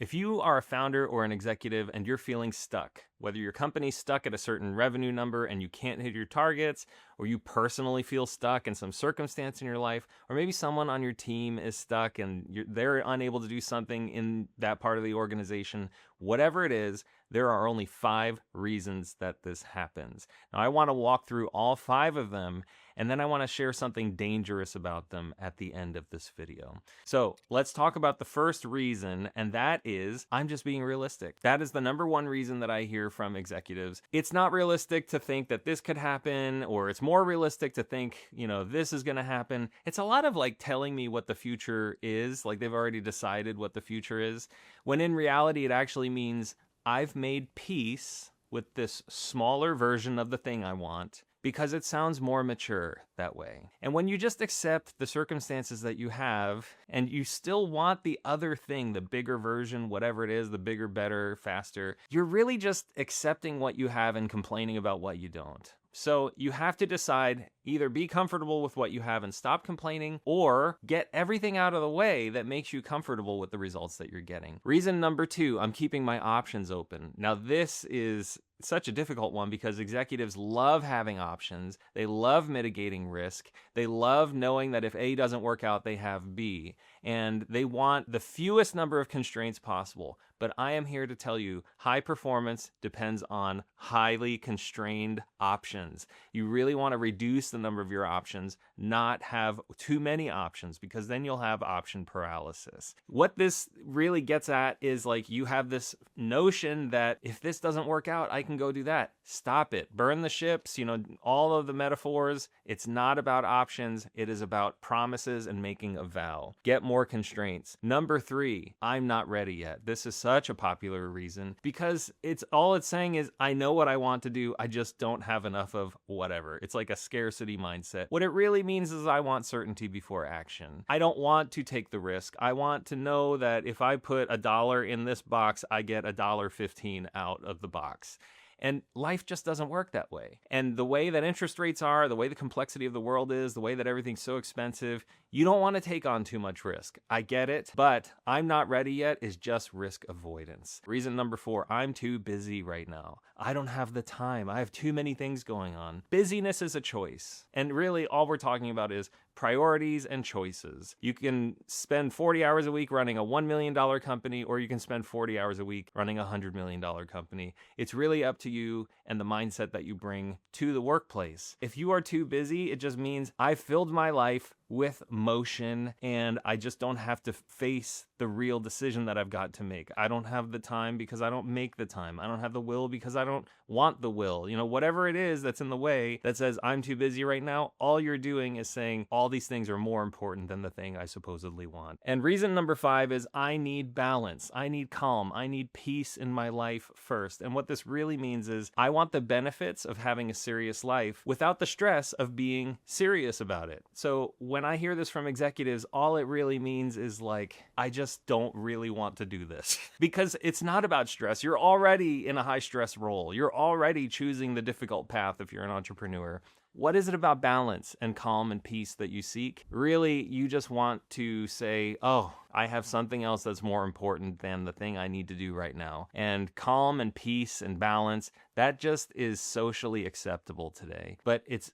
If you are a founder or an executive and you're feeling stuck, whether your company's stuck at a certain revenue number and you can't hit your targets, or you personally feel stuck in some circumstance in your life, or maybe someone on your team is stuck and they're unable to do something in that part of the organization, whatever it is, there are only 5 reasons that this happens. Now, I want to walk through all 5 of them, and then I want to share something dangerous about them at the end of this video. So let's talk about the first reason, and that is I'm just being realistic. That is the number one reason that I hear from executives. It's not realistic to think that this could happen, or it's more realistic to think, this is going to happen. It's a lot of like telling me what the future is, like they've already decided what the future is, when in reality it actually means I've made peace with this smaller version of the thing I want, because it sounds more mature that way. And when you just accept the circumstances that you have, and you still want the other thing, the bigger version, whatever it is, the bigger, better, faster, you're really just accepting what you have and complaining about what you don't. So you have to decide, either be comfortable with what you have and stop complaining, or get everything out of the way that makes you comfortable with the results that you're getting. Reason number 2, I'm keeping my options open. Now, this is such a difficult one because executives love having options. They love mitigating risk. They love knowing that if A doesn't work out, they have B. And they want the fewest number of constraints possible. But I am here to tell you, high performance depends on highly constrained options. You really want to reduce the number of your options, not have too many options, because then you'll have option paralysis. What this really gets at is like you have this notion that if this doesn't work out, I can go do that. Stop it. Burn the ships, all of the metaphors. It's not about options. It is about promises and making a vow. Get more constraints. Number 3, I'm not ready yet. This is such a popular reason because it's saying is I know what I want to do. I just don't have enough of whatever. It's like a scarcity mindset. What it really means is I want certainty before action. I don't want to take the risk. I want to know that if I put $1 in this box, I get $1.15 out of the box. And life just doesn't work that way. And the way that interest rates are, the way the complexity of the world is, the way that everything's so expensive, you don't want to take on too much risk. I get it, but I'm not ready yet is just risk avoidance. Reason number 4, I'm too busy right now. I don't have the time. I have too many things going on. Busyness is a choice. And really all we're talking about is priorities and choices. You can spend 40 hours a week running a $1 million company, or you can spend 40 hours a week running a $100 million company. It's really up to you and the mindset that you bring to the workplace. If you are too busy, it just means I've filled my life with motion and I just don't have to face the real decision that I've got to make. I don't have the time because I don't make the time. I don't have the will because I don't want the will. Whatever it is that's in the way that says I'm too busy right now, all you're doing is saying all these things are more important than the thing I supposedly want. And reason number 5 is I need balance. I need calm. I need peace in my life first. And what this really means is I want the benefits of having a serious life without the stress of being serious about it. So when I hear this from executives, all it really means is like, I just don't really want to do this because it's not about stress. You're already in a high stress role. You're already choosing the difficult path if you're an entrepreneur. What is it about balance and calm and peace that you seek? Really, you just want to say, oh, I have something else that's more important than the thing I need to do right now. And calm and peace and balance, that just is socially acceptable today. But it's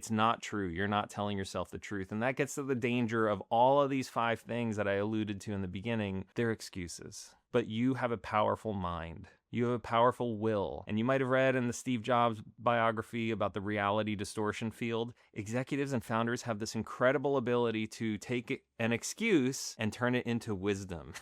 not true. You're not telling yourself the truth. And that gets to the danger of all of these 5 things that I alluded to in the beginning. They're excuses. But you have a powerful mind. You have a powerful will. And you might have read in the Steve Jobs biography about the reality distortion field. Executives and founders have this incredible ability to take an excuse and turn it into wisdom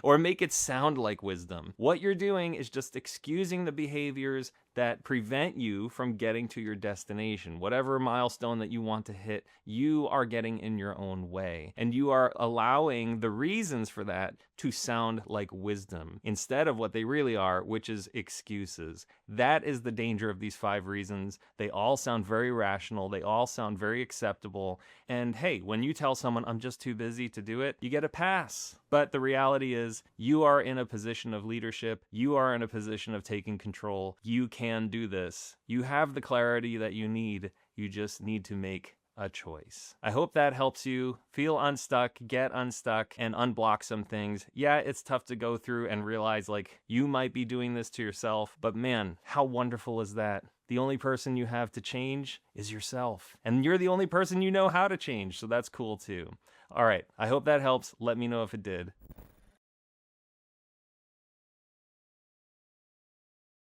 or make it sound like wisdom. What you're doing is just excusing the behaviors that prevent you from getting to your destination. Whatever milestone that you want to hit, you are getting in your own way. And you are allowing the reasons for that to sound like wisdom instead of what they really are, which is excuses. That is the danger of these 5 reasons. They all sound very rational. They all sound very acceptable. And hey, when you tell someone, I'm just too busy to do it, you get a pass. But the reality is you are in a position of leadership. You are in a position of taking control. You can do this. You have the clarity that you need. You just need to make a choice. I hope that helps you feel unstuck, get unstuck, and unblock some things. Yeah, it's tough to go through and realize like you might be doing this to yourself, but man, how wonderful is that? The only person you have to change is yourself. And you're the only person you know how to change, so that's cool too. All right, I hope that helps. Let me know if it did.